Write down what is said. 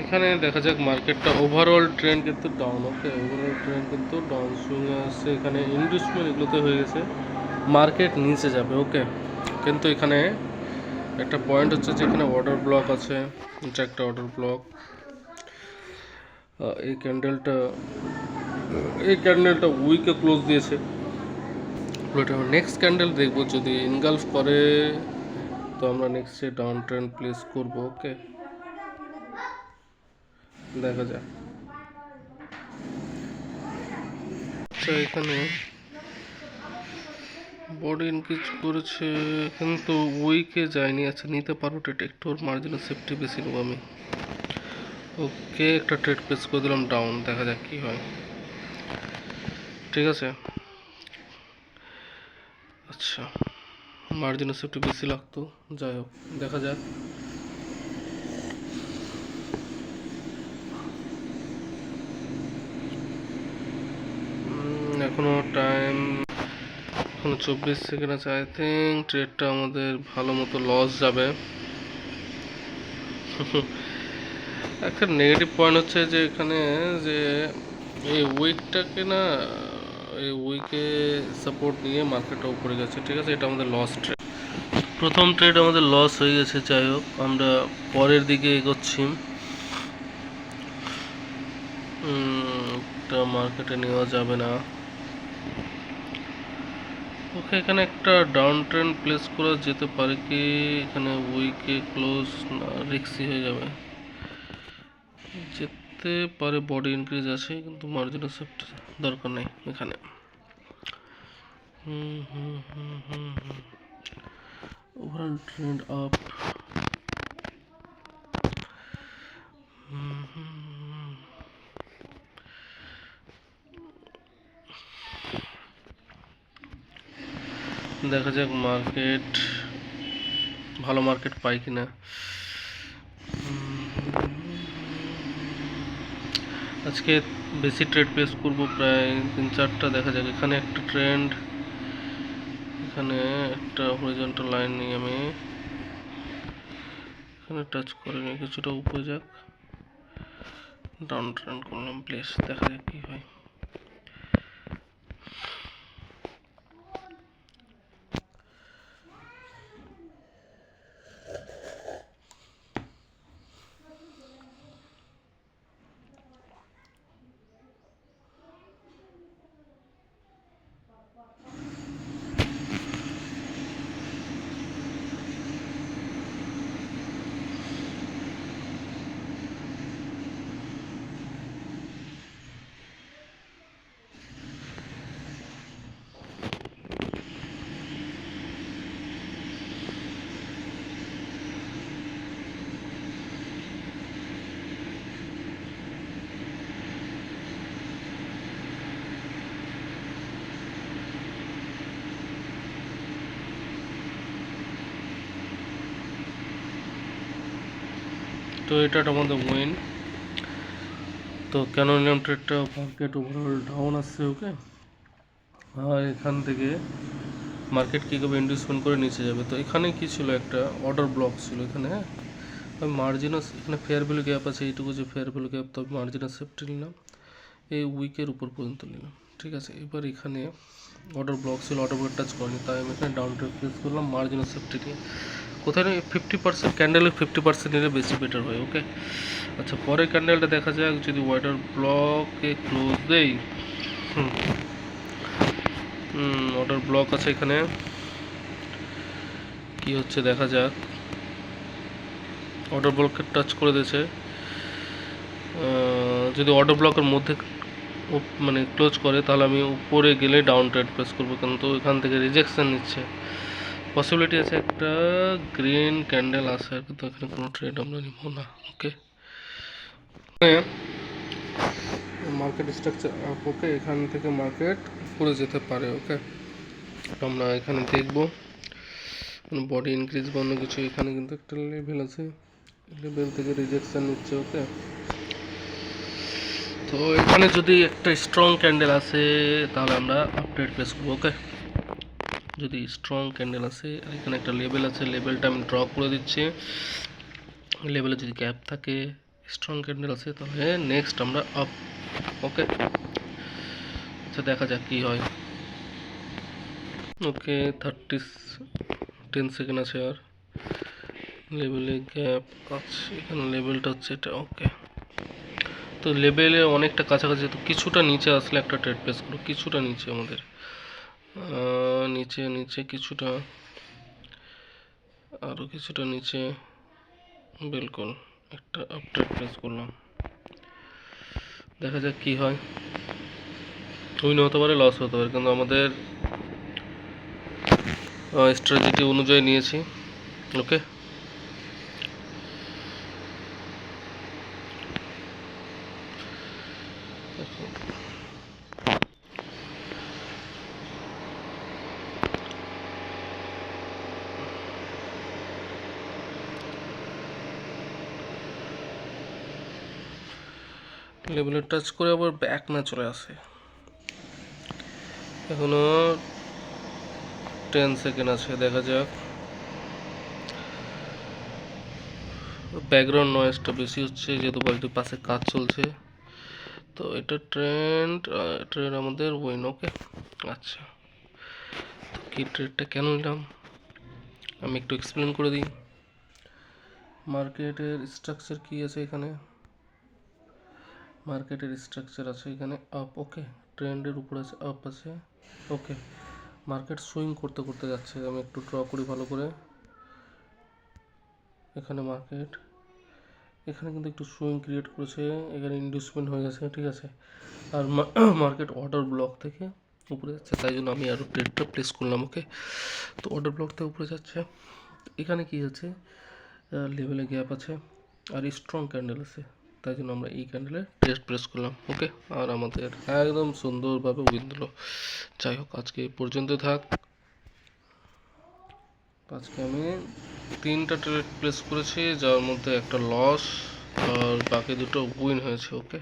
এখানে দেখা যাক মার্কেটটা ওভারঅল ট্রেন্ড কিন্তু ডাউন। ওকে, ওভারঅল ট্রেন্ড কিন্তু ডাউন সুইংয়ে আসছে। এখানে ইনভেস্টমেন্ট এগুলোতে হয়ে গেছে, মার্কেট নিচে যাবে। ওকে, কিন্তু এখানে একটা পয়েন্ট হচ্ছে যে এখানে অর্ডার ব্লক আছে। এটা একটা অর্ডার ব্লক। এই ক্যান্ডেলটা উইকে ক্লোজ দিয়েছে। নেক্সট ক্যান্ডেল দেখবো, যদি ইনগালফ করে তো আমরা নেক্সটে ডাউন ট্রেন্ড প্লেস করবো। ওকে, দেখা যাক। আচ্ছা, এখানে বডি ইনক্রিজ করেছে কিন্তু উইকে যায়নি। আচ্ছা, নিতে পারো ট্রেড, একটু ওর মার্জিনাল সেফটি বেশি নেবো আমি। ওকে, একটা ট্রেড প্লেস করে দিলাম ডাউন, দেখা যাক কি হয়। ঠিক আছে, আচ্ছা মার্জিনাল সেফটি বেশি লাগতো, যাই হোক দেখা যাক। এখনো টাইম, এখনো 24 সেকেন্ড আছে। আই থিঙ্ক ট্রেডটা আমাদের ভালো মতো লস যাবে। একটা নেগেটিভ পয়েন্ট হচ্ছে যে এখানে যে এই উইকটাকে না, এই উইকে সাপোর্ট নিয়ে মার্কেটটা উপরে গেছে। ঠিক আছে, এটা আমাদের লস ট্রেড, প্রথম ট্রেড আমাদের লস হয়ে গেছে। যাই হোক, আমরা পরের দিকে এগোচ্ছি। এটা মার্কেটে নেওয়া যাবে না। ওকে, এখানে একটা ডাউন ট্রেন্ড প্লেস করা যেতে পারে কি? এখানে উইকে ক্লোজ না, রিক্সি হয়ে যাবে। যেতে পারে, বডি ইনক্রিজ আছে কিন্তু মার্জিনাল সেফটি দরকার নেই এখানে। Overall trend up. দেখা যাক মার্কেট, ভালো মার্কেট পাই কিনা। আজকে বেশি ট্রেড প্লেস করবো, প্রায় 3-4টা। দেখা যাক, এখানে একটা ট্রেন্ড, এখানে একটা হরিজন্টাল লাইন নিয়ে আমি এখানে টাচ করে নিয়ে কিছুটা উপরে যাক, ডাউন ট্রেন্ড করলাম প্লেস, দেখা যাক কি হয়। তো এটা আমাদের উইন। তো কেন নিলাম ট্রেডটা? মার্কেট ওভারঅল ডাউন আসছে। ওকে, আর এখান থেকে মার্কেট কীভাবে ইনভেস্টমেন্ট করে নিচে যাবে। তো এখানে কি ছিল, একটা অর্ডার ব্লক ছিল এখানে। হ্যাঁ, আমি মার্জিনাল, এখানে ফেয়ার ভ্যালু গ্যাপ আছে, এইটুকু যে ফেয়ার ভ্যালু গ্যাপ, তো আমি মার্জিনাল সেফটি নিলাম এই উইকের উপর পর্যন্ত নিলাম। ঠিক আছে, এবার এখানে অর্ডার ব্লক ছিল, অর্ডার ব্লক টাচ করেনি, তাই আমি এখানে ডাউন ট্রেড প্লেস করলাম মার্জিনাল সেফটি নিয়ে। কোথায় না 50% ক্যান্ডেলে 50% নিলে বেশি বেটার হয়। ওকে, আচ্ছা পরের ক্যান্ডেলটা দেখা যাক, যদি অর্ডার ব্লকে ক্লোজ দেই। অর্ডার ব্লক আছে এখানে, কি হচ্ছে দেখা যাক। অর্ডার ব্লককে টাচ করে দিয়েছে। যদি অর্ডার ব্লকের মধ্যে মানে ক্লোজ করে, তাহলে আমি উপরে গেলে ডাউন ট্রেড প্রেস করবো, কিন্তু এখান থেকে রিজেকশন নিচ্ছে। পসিবিলিটি আছে একটা গ্রিন ক্যান্ডেল আসে, কিন্তু এখানে কোনো ট্রেড আমরা নিব না। ওকে, মার্কেট স্ট্রাকচার। ওকে, এখান থেকে মার্কেট উপরে যেতে পারে। ওকে, আমরা এখানে দেখবো বডি ইনক্রিজ বা অন্য কিছু। এখানে কিন্তু একটা লেভেল আছে, লেভেল থেকে রিজেকশন নিচ্ছে। ওকে, তো এখানে যদি একটা স্ট্রং ক্যান্ডেল আসে তাহলে আমরা আপডেট প্লেস করবো। ওকে, যদি স্ট্রং ক্যান্ডেল আসে, এখানে একটা লেভেল আছে, লেভেলটা আমি ড্র করে দিচ্ছি। লেভেলে যদি গ্যাপ থাকে স্ট্রং ক্যান্ডেল আছে, তাহলে নেক্সট আমরা আপ। ওকে, আচ্ছা দেখা যাক কি হয়। ওকে 10 সেকেন্ড আছে আর লেভেলে গ্যাপ আছে, এখানে লেভেলটা হচ্ছে এটা। ওকে, তো লেভেলে অনেকটা কাছাকাছি, তো কিছুটা নিচে আসলে একটা ট্রেড প্লেস করো, কিছুটা নিচে আমাদের নিচে নিচে কিছুটা, আরও কিছুটা নিচে, বিলকুল একটা আপ ট্রেড প্লেস করলাম। দেখা যাক কি হয়, উইন হতে পারে লস হতে পারে, কিন্তু আমাদের স্ট্র্যাটেজি অনুযায়ী নিয়েছি। ওকে, লেভেলে টাচ করে আবার ব্যাক না চলে আসে। এখনো 10 সেকেন্ড আছে, দেখা যাক। ব্যাকগ্রাউন্ড নয়েজটা বেশি হচ্ছে যেহেতু বাড়িটির পাশে কাজ চলছে, তো এটা ট্রেন্ড আমাদের উইন। ওকে, আচ্ছা, তো কি ট্রেডটা কেন নিলাম আমি একটু এক্সপ্লেন করে দিই। মার্কেটের স্ট্রাকচার কি আছে এখানে, মার্কেটের স্ট্রাকচার আছে এখানে আপ। ওকে, ট্রেন্ডের উপরে আছে, আপ আছে। ওকে, মার্কেট সুইং করতে করতে যাচ্ছে, আমি একটু ড্র করি ভালো করে। এখানে মার্কেট, এখানে কিন্তু একটু সুইং ক্রিয়েট করেছে, এখানে ইনডিউসমেন্ট হয়ে গেছে, ঠিক আছে। আর মার্কেট অর্ডার ব্লক থেকে উপরে যাচ্ছে, তাই জন্য আমি আরও ট্রেডটা প্লেস করলাম। ওকে, তো অর্ডার ব্লক থেকে উপরে যাচ্ছে, এখানে কি আছে, লেভেলে গ্যাপ আছে আর স্ট্রং ক্যান্ডেল আছে, তাই জন্য আমরা এই ক্যান্ডেলে ট্রেড প্লেস করলাম। ওকে, আর আমাদের একদম সুন্দরভাবে উইন দিল। যাই হোক, আজকে এই পর্যন্ত থাক। আজকে আমি 3টা ট্রেড প্লেস করেছি, যার মধ্যে একটা লস আর বাকি দুটো উইন হয়েছে। ওকে।